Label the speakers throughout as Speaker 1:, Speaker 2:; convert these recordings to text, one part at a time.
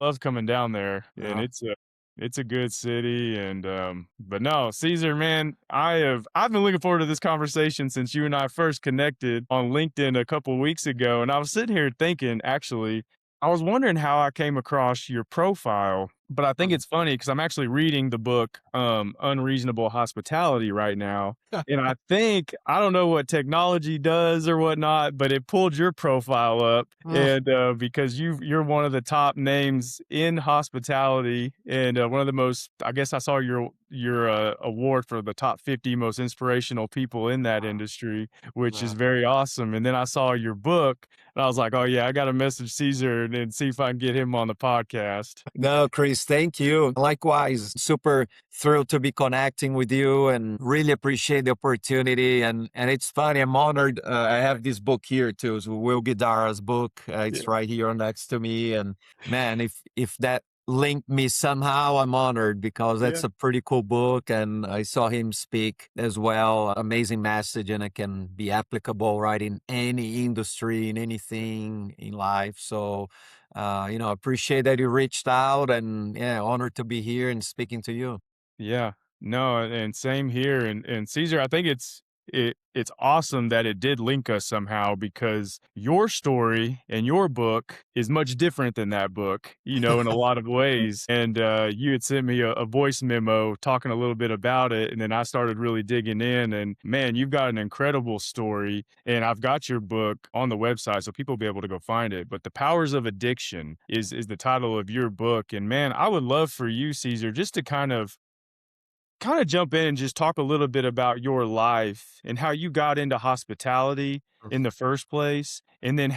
Speaker 1: love coming down there, and
Speaker 2: Yeah.
Speaker 1: it's a good city, and, but no, Caesar, man, I've been looking forward to this conversation since you and I first connected on LinkedIn a couple weeks ago, and I was sitting here thinking, actually, I was wondering how I came across your profile, but I think
Speaker 2: Uh,
Speaker 1: it's funny because 'cause I'm actually reading the book, Unreasonable Hospitality right now, and I don't know what technology does or whatnot, but it pulled your profile up,
Speaker 2: mm,
Speaker 1: and because you're one of the top names in hospitality, and one of the most. I guess I saw your award for the top 50 most inspirational people in that
Speaker 2: wow,
Speaker 1: industry, which is
Speaker 2: yeah.
Speaker 1: very awesome. And then I saw your book, and I was like, oh yeah, I got to message Caesar and see if I can get him on the podcast.
Speaker 2: No, Chris, thank you. Likewise, super thrilled to be connecting with you and really appreciate the opportunity. And it's funny, I'm honored. I have this book here too, so Will Guidara's book.
Speaker 1: Yeah,
Speaker 2: It's right here next to me. And man, if that linked me somehow, I'm honored because
Speaker 1: yeah.
Speaker 2: that's a pretty cool book. And I saw him speak as well. Amazing message, and it can be applicable right in any industry, in anything in life. So appreciate that you reached out, and yeah, honored to be here and speaking to you.
Speaker 1: Yeah. No, and same here. And Caesar, I think it's awesome that it did link us somehow because your story and your book is much different than that book, in a lot of ways. And you had sent me a voice memo talking a little bit about it, and then I started really digging in. And man, you've got an incredible story, and I've got your book on the website, so people will be able to go find it. But the Powers of Addiction is the title of your book, and man, I would love for you, Caesar, just to kind of jump in and just talk a little bit about your life and how you got into hospitality in the first place. And then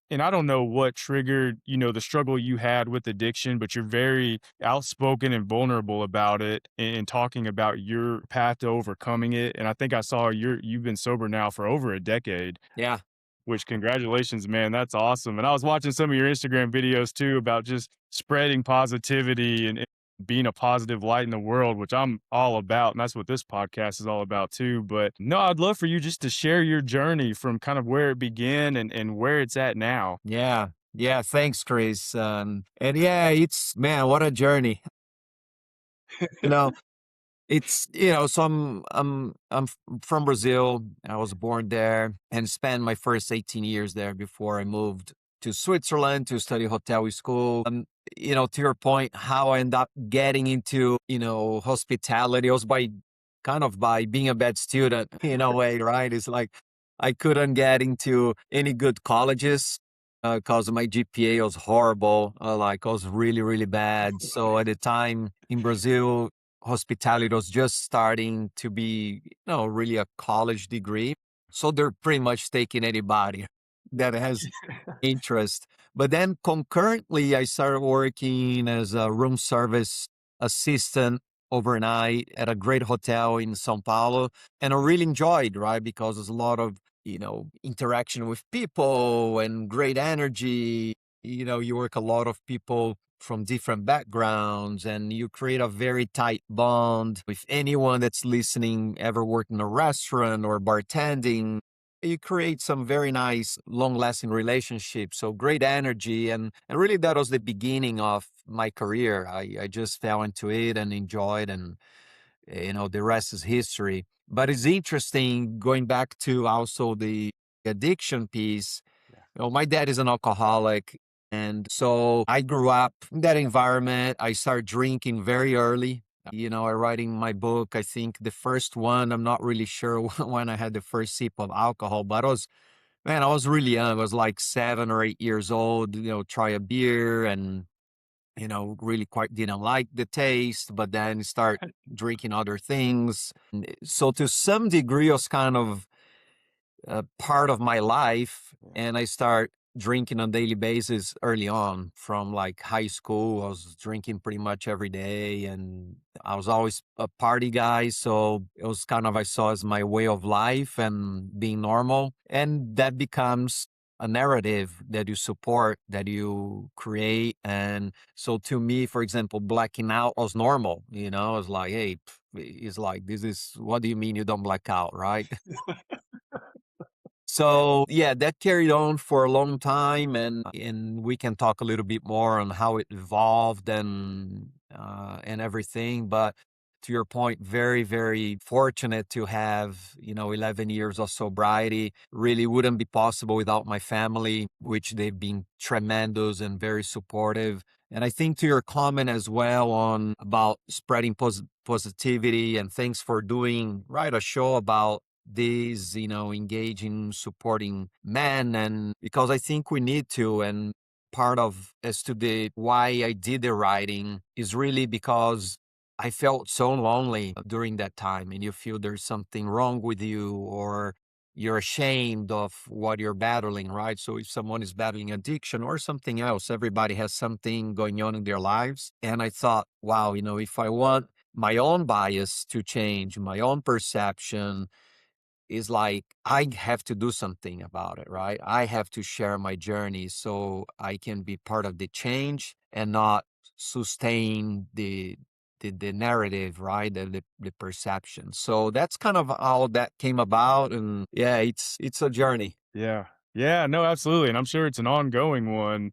Speaker 1: and I don't know what triggered, the struggle you had with addiction, but you're very outspoken and vulnerable about it and talking about your path to overcoming it. And I think I saw you've been sober now for over a decade,
Speaker 2: Yeah.
Speaker 1: which congratulations, man. That's awesome. And I was watching some of your Instagram videos too about just spreading positivity and being a positive light in the world, which I'm all about. And that's what this podcast is all about too. But no, I'd love for you just to share your journey from kind of where it began and where it's at now.
Speaker 2: Yeah. Yeah. Thanks, Chris. And yeah, it's man, what a journey. You know, so from Brazil. I was born there and spent my first 18 years there before I moved to Switzerland to study hotel school. To your point, how I end up getting into, hospitality was by being a bad student in a way, right? It's like I couldn't get into any good colleges because my GPA was horrible. Like I was really, really bad. So at the time in Brazil, hospitality was just starting to be, really a college degree. So they're pretty much taking anybody that has interest. But then concurrently, I started working as a room service assistant overnight at a great hotel in Sao Paulo. And I really enjoyed, right? Because there's a lot of, interaction with people and great energy. You work a lot of people from different backgrounds, and you create a very tight bond with anyone that's listening, ever worked in a restaurant or bartending. You create some very nice long lasting relationships. So great energy. And really that was the beginning of my career. I just fell into it and enjoyed, and the rest is history. But it's interesting going back to also the addiction piece. My dad is an alcoholic. And so I grew up in that environment. I started drinking very early. I writing my book. I think the first one, I'm not really sure when I had the first sip of alcohol, but I was really young. I was like 7 or 8 years old, try a beer and, really quite didn't like the taste, but then start drinking other things. So to some degree, it was kind of part of my life, and I start drinking on daily basis early on from like high school. I was drinking pretty much every day, and I was always a party guy, so it was kind of I saw as my way of life and being normal, and that becomes a narrative that you support, that you create. And so to me, for example, blacking out was normal. It's like, hey, it's like, this is, what do you mean you don't black out, right? So yeah, that carried on for a long time, and we can talk a little bit more on how it evolved and everything. But to your point, very very fortunate to have 11 years of sobriety. Really wouldn't be possible without my family, which they've been tremendous and very supportive. And I think to your comment as well on about spreading positivity, and thanks for doing a show about these, engaging, supporting men. And because I think we need to, and part of as to the why I did the writing is really because I felt so lonely during that time, and you feel there's something wrong with you, or you're ashamed of what you're battling, right? So if someone is battling addiction or something else, everybody has something going on in their lives. And I thought, wow, if I want my own bias to change, my own perception, is like I have to do something about it, right? I have to share my journey so I can be part of the change and not sustain the narrative, right? The perception. So that's kind of how that came about, and yeah, it's a journey.
Speaker 1: Yeah. Yeah, no, absolutely, and I'm sure it's an ongoing one,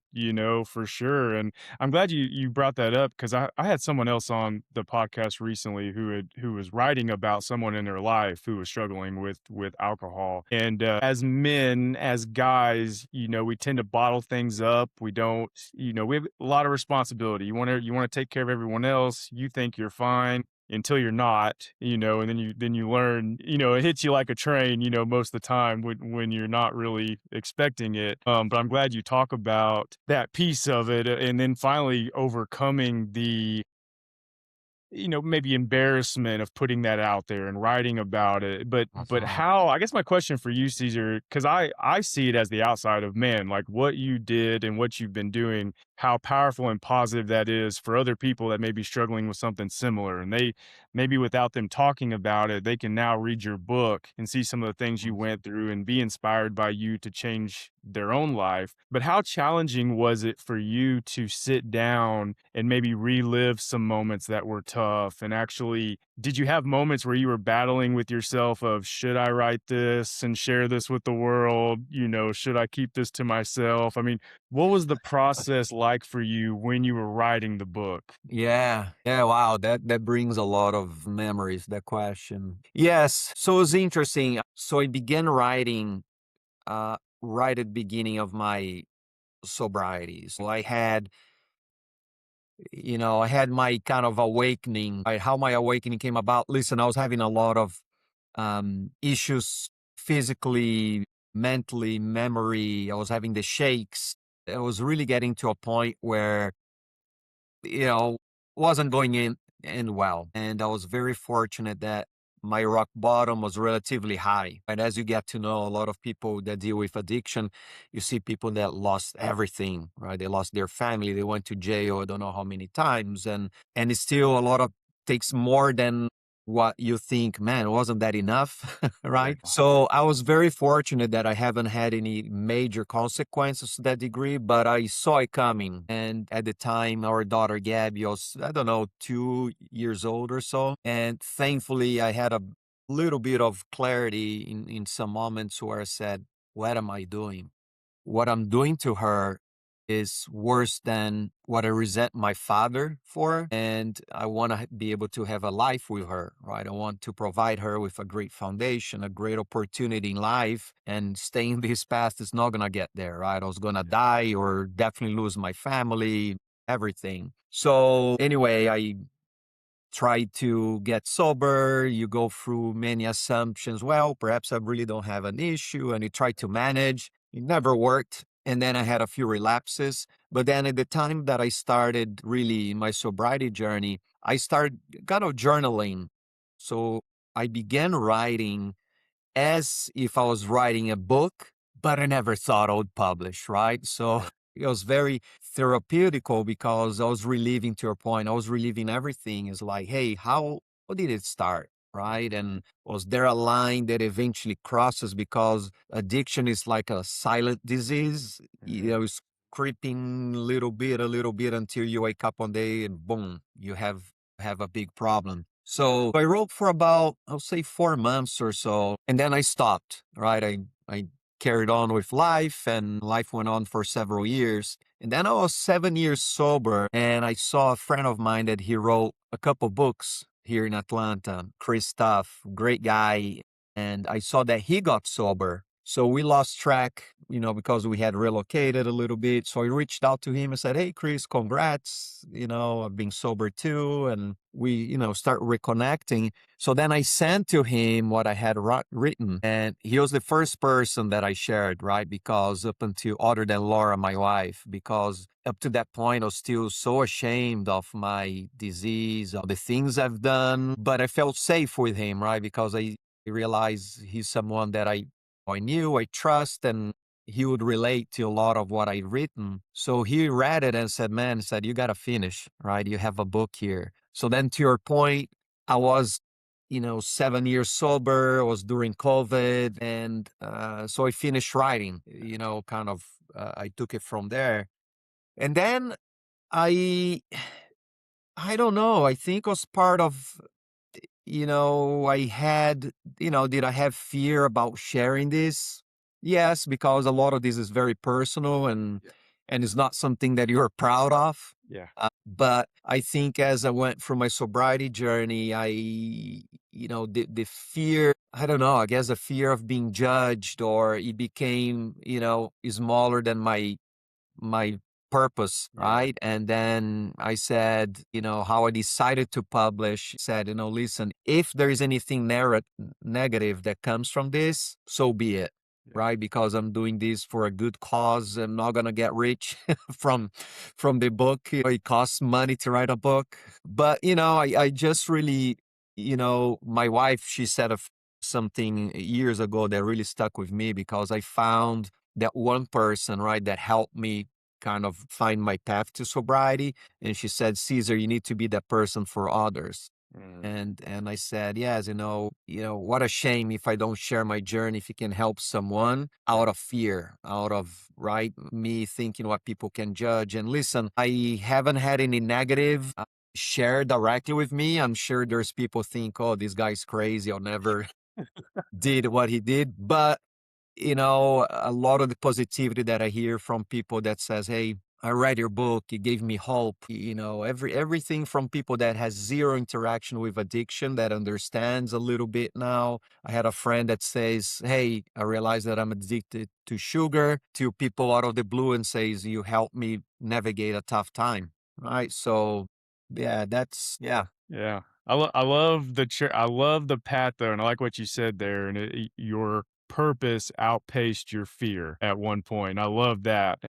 Speaker 1: for sure, and I'm glad you brought that up because I had someone else on the podcast recently who was writing about someone in their life who was struggling with alcohol, and, as men, as guys, we tend to bottle things up, we don't we have a lot of responsibility, you wanna take care of everyone else, you think you're fine, until you're not, and then you learn, it hits you like a train, most of the time when you're not really expecting it. But I'm glad you talk about that piece of it, and then finally overcoming the maybe embarrassment of putting that out there and writing about it. But
Speaker 2: Mhm.
Speaker 1: how I guess my question for you, Caesar, because I see it as the outside of man, like what you did and what you've been doing, how powerful and positive that is for other people that may be struggling with something similar. And they maybe without them talking about it, they can now read your book and see some of the things you went through and be inspired by you to change their own life. But how challenging was it for you to sit down and maybe relive some moments that were tough? And actually, did you have moments where you were battling with yourself of, should I write this and share this with the world? Should I keep this to myself? I mean, what was the process like for you when you were writing the book?
Speaker 2: Yeah. Yeah. Wow. That brings a lot of memories, that question. Yes. So it's interesting. So I began writing right at the beginning of my sobriety. So I had my kind of awakening. How my awakening came about. Listen, I was having a lot of issues physically, mentally, memory. I was having the shakes. I was really getting to a point where you know, wasn't going in well. And I was very fortunate that my rock bottom was relatively high. And as you get to know a lot of people that deal with addiction, you see people that lost everything, right? They lost their family, they went to jail, I don't know how many times. And it's still a lot of takes more than what you think, man, wasn't that enough? Right? So I was very fortunate that I haven't had any major consequences to that degree, but I saw it coming. And at the time, our daughter Gabby was, I don't know, 2 years old or so. And thankfully, I had a little bit of clarity in some moments where I said, what am I doing? What I'm doing to her is worse than what I resent my father for. And I want to be able to have a life with her, right? I want to provide her with a great foundation, a great opportunity in life. And staying this path is not going to get there, right? I was going to die or definitely lose my family, everything. So, anyway, I try to get sober, you go through many assumptions. Well, perhaps I really don't have an issue, and you try to manage. It never worked. And then I had a few relapses. But then at the time that I started really my sobriety journey, I started kind of journaling. So I began writing as if I was writing a book, but I never thought I would publish, right? So it was very therapeutical because I was reliving, to your point, I was reliving everything. It's like, hey, how did it start? Right. And was there a line that eventually crosses, because addiction is like a silent disease? It's creeping a little bit until you wake up one day and boom, you have a big problem. So I wrote for about, I'll say, 4 months or so, and then I stopped, right? I carried on with life, and life went on for several years. And then I was 7 years sober, and I saw a friend of mine that he wrote a couple books here in Atlanta, Chris Tuff, great guy. And I saw that he got sober. So we lost track, because we had relocated a little bit. So I reached out to him and said, "Hey, Chris, congrats. I've been sober too." And we, start reconnecting. So then I sent to him what I had written. And he was the first person that I shared, right? Because up until, other than Laura, my wife, because up to that point, I was still so ashamed of my disease, of the things I've done. But I felt safe with him, right? Because I realized he's someone that I knew, I trust, and he would relate to a lot of what I'd written. So he read it and said, "Man," said, "you got to finish, right? You have a book here." So then to your point, I was, 7 years sober. It was during COVID. And so I finished writing, kind of, I took it from there. And then I, I don't know, I think it was part of, I had, did I have fear about sharing this? Yes, because a lot of this is very personal, and
Speaker 1: Yeah.
Speaker 2: and it's not something that you're proud of.
Speaker 1: Yeah.
Speaker 2: But I think as I went through my sobriety journey, the fear, I don't know, I guess the fear of being judged, or it became, smaller than my purpose,
Speaker 1: Yeah.
Speaker 2: right? And then I said, how I decided to publish, said, listen, if there is anything negative that comes from this, so be it,
Speaker 1: Yeah.
Speaker 2: right? Because I'm doing this for a good cause. I'm not gonna get rich from the book. It costs money to write a book. But I just really, my wife, she said something years ago that really stuck with me, because I found that one person, right, that helped me kind of find my path to sobriety. And she said, "Cesar, you need to be that person for others."
Speaker 1: Mm.
Speaker 2: And I said, "Yes, what a shame if I don't share my journey, if it can help someone, out of fear, out of, right, me thinking what people can judge." And listen, I haven't had any negative share directly with me. I'm sure there's people think, "Oh, this guy's crazy, I'll never did what he did." But a lot of the positivity that I hear from people that says, "Hey, I read your book, it gave me hope." Everything from people that has zero interaction with addiction, that understands a little bit now. I had a friend that says, "Hey, I realized that I'm addicted to sugar," to people out of the blue and says, "You helped me navigate a tough time." Right. So yeah, yeah.
Speaker 1: Yeah. I love the path though, and I like what you said there, and your purpose outpaced your fear at one point. I love that.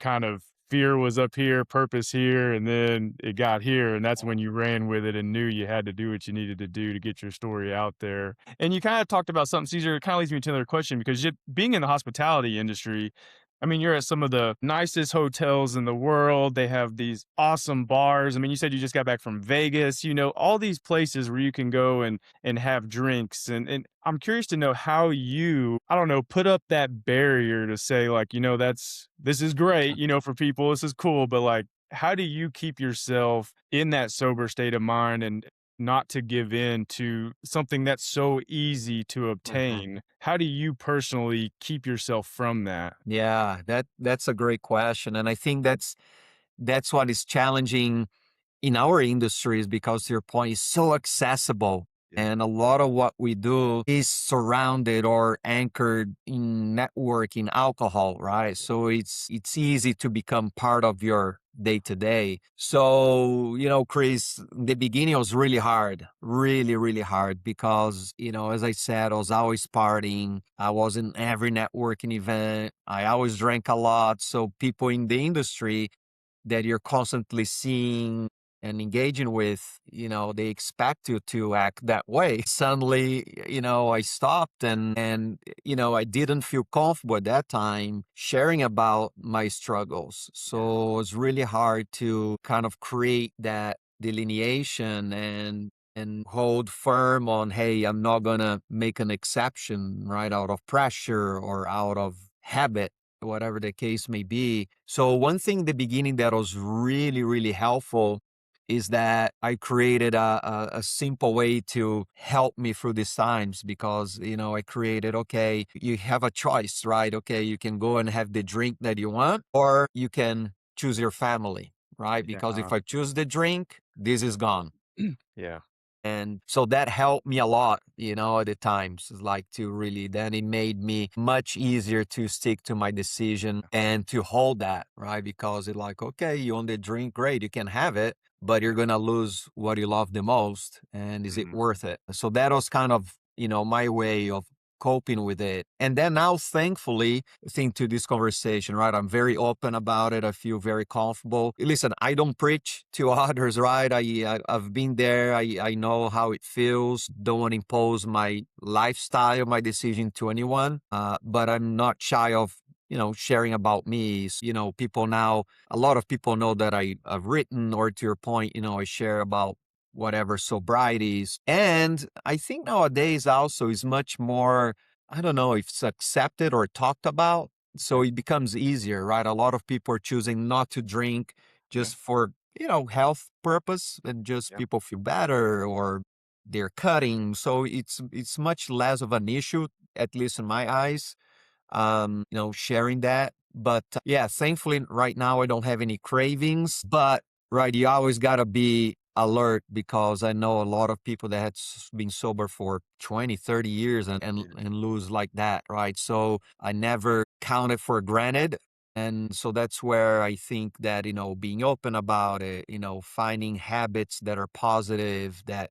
Speaker 1: Kind of fear was up here, purpose here, and then it got here, and that's when you ran with it and knew you had to do what you needed to do to get your story out there. And you kind of talked about something, Caesar, it kind of leads me to another question because being in the hospitality industry, I mean, you're at some of the nicest hotels in the world. They have these awesome bars. I mean, you said you just got back from Vegas, all these places where you can go and have drinks. And I'm curious to know how you, I don't know, put up that barrier to say, like, this is great, for people, this is cool, but like, how do you keep yourself in that sober state of mind and not to give in to something that's so easy to
Speaker 2: Mhm.
Speaker 1: obtain? How do you personally keep yourself from that?
Speaker 2: Yeah, that's a great question. And I think that's what is challenging in our industries, because to your point, is so accessible.
Speaker 1: Yeah.
Speaker 2: And a lot of what we do is surrounded or anchored in networking alcohol, right? So it's easy to become part of your day to day. So, Chris, the beginning was really hard, really, really hard, because, as I said, I was always partying. I was in every networking event. I always drank a lot. So people in the industry that you're constantly seeing and engaging with, they expect you to act that way. Suddenly, I stopped, and I didn't feel comfortable at that time sharing about my struggles.
Speaker 1: Yeah.
Speaker 2: So it was really hard to kind of create that delineation and hold firm on, hey, I'm not gonna make an exception, right, out of pressure or out of habit, whatever the case may be. So one thing in the beginning that was really, really helpful is that I created a simple way to help me through these times because, I created, okay, you have a choice, right? Okay, you can go and have the drink that you want, or you can choose your family, right? Because
Speaker 1: Yeah.
Speaker 2: if I choose the drink, this is gone.
Speaker 1: Yeah.
Speaker 2: And so that helped me a lot, at the times, like to really, then it made me much easier to stick to my decision and to hold that, right? Because it's like, okay, you own the drink, great, you can have it, but you're going to lose what you love the most. And is it
Speaker 1: Mhm.
Speaker 2: worth it? So that was kind of, my way of coping with it. And then now, thankfully, think to this conversation, right? I'm very open about it. I feel very comfortable. Listen, I don't preach to others, right? I've been there. I know how it feels. Don't want to impose my lifestyle, my decision to anyone. But I'm not shy of sharing about me. People now, a lot of people know that I've written, or to your point, I share about whatever sobrieties. And I think nowadays also is much more, I don't know if it's accepted or talked about. So
Speaker 1: Yeah.
Speaker 2: it becomes easier, right? A lot of people are choosing not to drink
Speaker 1: Yeah.
Speaker 2: just for, health purpose, and just
Speaker 1: Yeah.
Speaker 2: people feel better, or they're cutting. So it's much less of an issue, at least in my eyes, sharing that. But yeah, thankfully right now I don't have any cravings, but right, you always got to be alert because I know a lot of people that had been sober for 20, 30 years and lose like that, right? So I never count it for granted. And so that's where I think that, being open about it, finding habits that are positive, that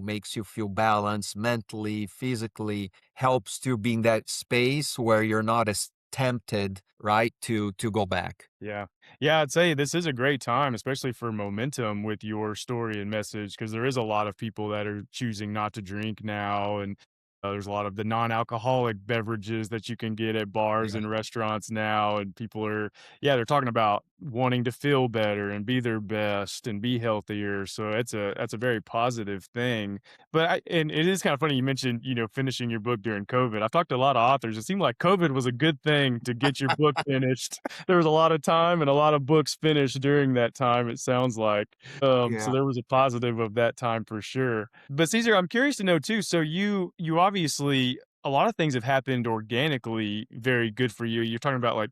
Speaker 2: makes you feel balanced mentally, physically, helps to be in that space where you're not as tempted, right, to go back.
Speaker 1: Yeah. Yeah, I'd say this is a great time, especially for momentum with your story and message, because there is a lot of people that are choosing not to drink now. And there's a lot of the non-alcoholic beverages that you can get at bars
Speaker 2: Yeah.
Speaker 1: and restaurants now. And people are, yeah, they're talking about wanting to feel better and be their best and be healthier. So that's a very positive thing. And it is kind of funny you mentioned, finishing your book during COVID. I've talked to a lot of authors. It seemed like COVID was a good thing to get your book finished. There was a lot of time and a lot of books finished during that time, it sounds like. So
Speaker 2: Yeah.
Speaker 1: there was a positive of that time for sure. But Caesar, I'm curious to know too, so you obviously a lot of things have happened organically very good for you. You're talking about like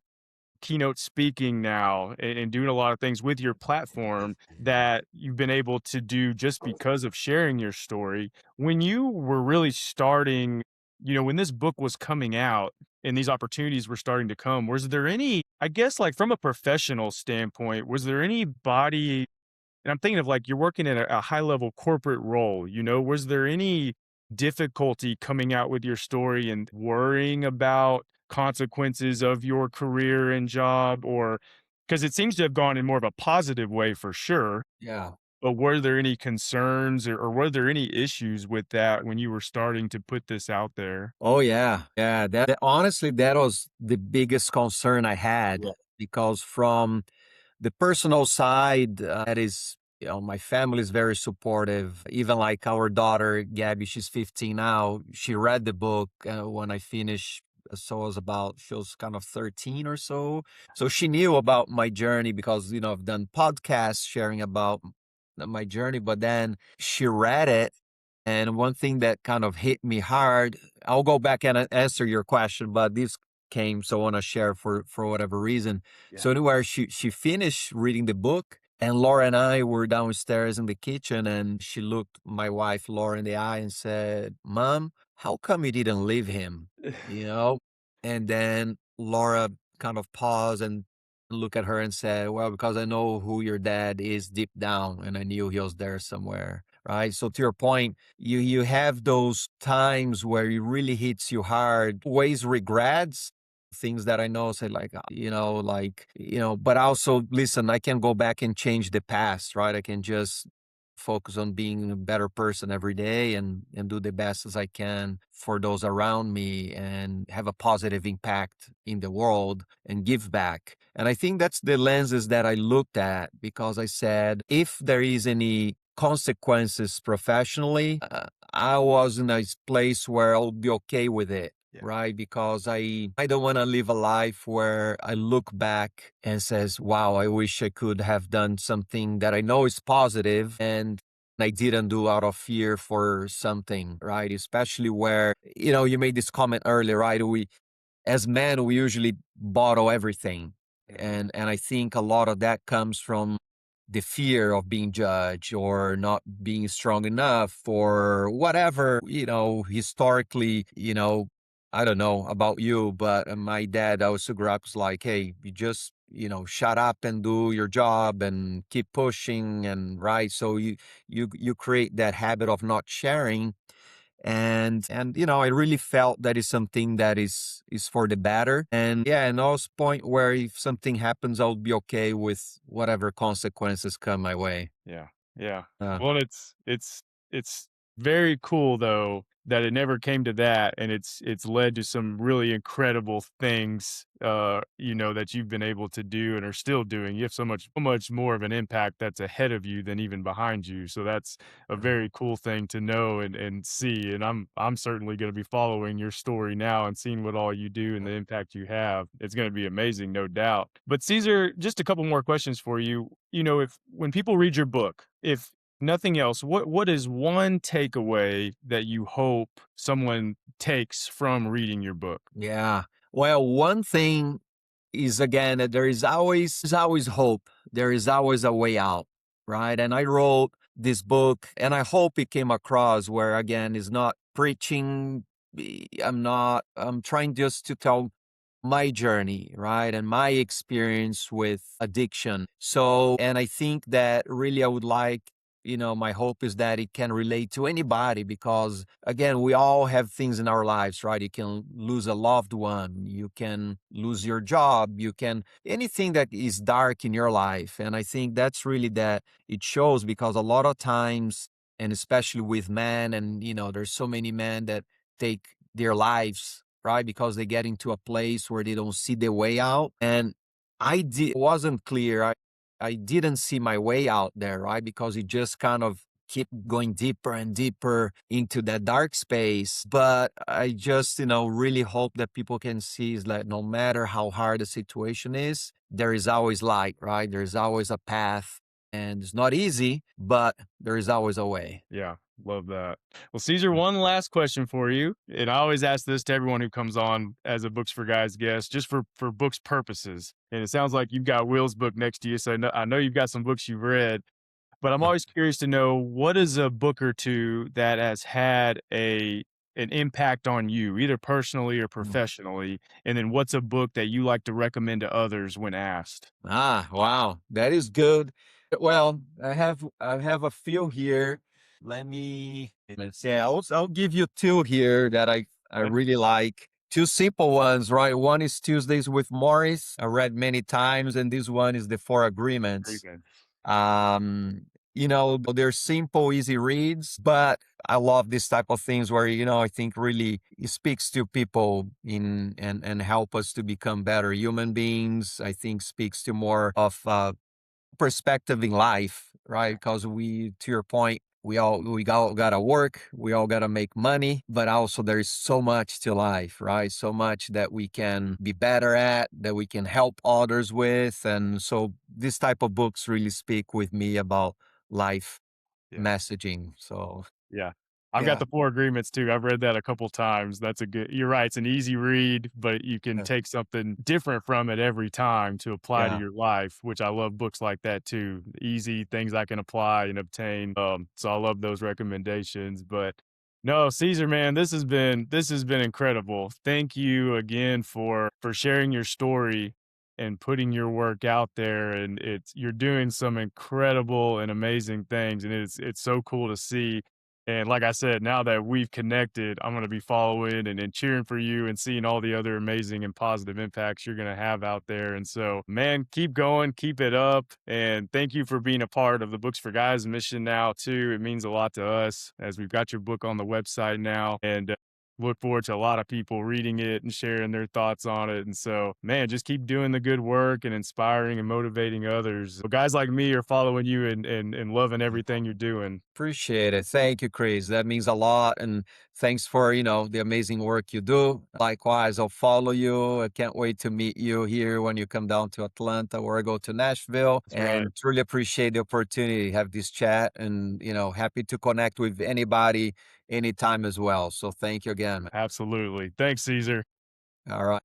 Speaker 1: keynote speaking now and doing a lot of things with your platform that you've been able to do just because of sharing your story. When you were really starting, when this book was coming out and these opportunities were starting to come, was there any, I guess, like from a professional standpoint, was there anybody, and I'm thinking of like you're working in a high level corporate role, was there any difficulty coming out with your story and worrying about consequences of your career and job? Or because it seems to have gone in more of a positive way for sure,
Speaker 2: Yeah.
Speaker 1: but were there any concerns or were there any issues with that when you were starting to put this out there?
Speaker 2: Oh yeah. Yeah. Honestly, that was the biggest concern I had. Yeah. Because from the personal side, that is, my family is very supportive. Even like our daughter, Gabby, she's 15 now. She read the book when I finished. So I was she was kind of 13 or so. So she knew about my journey because, I've done podcasts sharing about my journey, but then she read it. And one thing that kind of hit me hard, I'll go back and answer your question, but this came, so I want to share for whatever reason.
Speaker 1: Yeah.
Speaker 2: So anywhere she finished reading the book, and Laura and I were downstairs in the kitchen, and she looked my wife Laura in the eye and said, "Mom, how come you didn't leave him?" You know? And then Laura kind of paused and looked at her and said, "Well, because I know who your dad is deep down, and I knew he was there somewhere." Right. So to your point, you have those times where it really hits you hard, always regrets, things that I know say like, but also listen, I can go back and change the past, right? I can just focus on being a better person every day and do the best as I can for those around me and have a positive impact in the world and give back. And I think that's the lenses that I looked at because I said, if there is any consequences professionally, I was in a place where I'll be okay with it.
Speaker 1: Yeah.
Speaker 2: right? Because I don't want to live a life where I look back and says, "Wow, I wish I could have done something that I know is positive and I didn't do out of fear for something," right? Especially where, you made this comment earlier, right? We as men, we usually bottle everything.
Speaker 1: Mhm.
Speaker 2: And I think a lot of that comes from the fear of being judged or not being strong enough or whatever, historically, I don't know about you, but my dad also grew up was like, hey, you just, shut up and do your job and keep pushing and right. So you create that habit of not sharing, and I really felt that is something that is for the better. And yeah, and also point where if something happens, I'll be okay with whatever consequences come my way.
Speaker 1: Yeah, yeah.
Speaker 2: uh,
Speaker 1: Well, it's very cool though that it never came to that, and it's led to some really incredible things, that you've been able to do and are still doing. You have so much more of an impact that's ahead of you than even behind you. So that's a
Speaker 2: uh,
Speaker 1: very cool thing to know and see. And I'm certainly going to be following your story now and seeing what all you do and the impact you have. It's going to be amazing, no doubt. But Caesar, just a couple more questions for you. If when people read your book, if nothing else, what is one takeaway that you hope someone takes from reading your book?
Speaker 2: yeah. Well, one thing is, again, that there is always hope. There is always a way out, right? And I wrote this book, and I hope it came across where, again, is not preaching. I'm trying just to tell my journey, right? And my experience with addiction. So, and I think that really I would like, my hope is that it can relate to anybody because, again, we all have things in our lives, right? You can lose a loved one, you can lose your job, you can anything that is dark in your life. And I think that's really that it shows because a lot of times, and especially with men, and, there's so many men that take their lives, right? Because they get into a place where they don't see the way out. And wasn't clear. I didn't see my way out there, right? Because it just kind of keep going deeper and deeper into that dark space. But I just, really hope that people can see is that no matter how hard the situation is, there is always light, right? There's always a path. And it's not easy, but there is always a way.
Speaker 1: Yeah, love that. Well, Caesar, one last question for you, and I always ask this to everyone who comes on as a Books for Guys guest, just for books purposes. And it sounds like you've got Will's book next to you, so I know you've got some books you've read. But I'm always curious to know what is a book or two that has had an impact on you, either personally or professionally, and then what's a book that you like to recommend to others when asked?
Speaker 2: Ah, wow, that is good. Well, I have a few here. Let's see. I'll give you two here that I
Speaker 1: Okay.
Speaker 2: really like. Two simple ones, right? One is Tuesdays with Morris. I read many times, and this one is The Four Agreements.
Speaker 1: Agreement.
Speaker 2: Um, they're simple, easy reads, but I love this type of things where, I think really it speaks to people in and help us to become better human beings. I think speaks to more of perspective in life, right? Because to your point, we all gotta work, we all gotta make money, but also there is so much to life, right? So much that we can be better at, that we can help others with, and so this type of books really speak with me about life
Speaker 1: Yeah.
Speaker 2: messaging. So
Speaker 1: Yeah. I've got
Speaker 2: yeah,
Speaker 1: the 4 Agreements too. I've read that a couple times. That's a good you're right, it's an easy read, but you can
Speaker 2: uh,
Speaker 1: take something different from it every time to apply to
Speaker 2: yeah,
Speaker 1: your life, which I love books like that too. Easy things I can apply and obtain. So I love those recommendations. But no, Caesar, man, this has been incredible. Thank you again for sharing your story and putting your work out there. And you're doing some incredible and amazing things. And it's so cool to see, and like I said, now that we've connected, I'm going to be following and cheering for you and seeing all the other amazing and positive impacts you're going to have out there. And so, man, keep going, keep it up. And thank you for being a part of the Books for Guys mission now, too. It means a lot to us as we've got your book on the website now. And look forward to a lot of people reading it and sharing their thoughts on it. And so, man, just keep doing the good work and inspiring and motivating others. So guys like me are following you and loving everything you're doing.
Speaker 2: Appreciate it. Thank you, Chris. That means a lot. And thanks for, the amazing work you do. Likewise, I'll follow you. I can't wait to meet you here when you come down to Atlanta or go to Nashville.
Speaker 1: That's right.
Speaker 2: And truly appreciate the opportunity to have this chat and, happy to connect with anybody anytime as well. So thank you again, man.
Speaker 1: Absolutely. Thanks, Caesar.
Speaker 2: All right.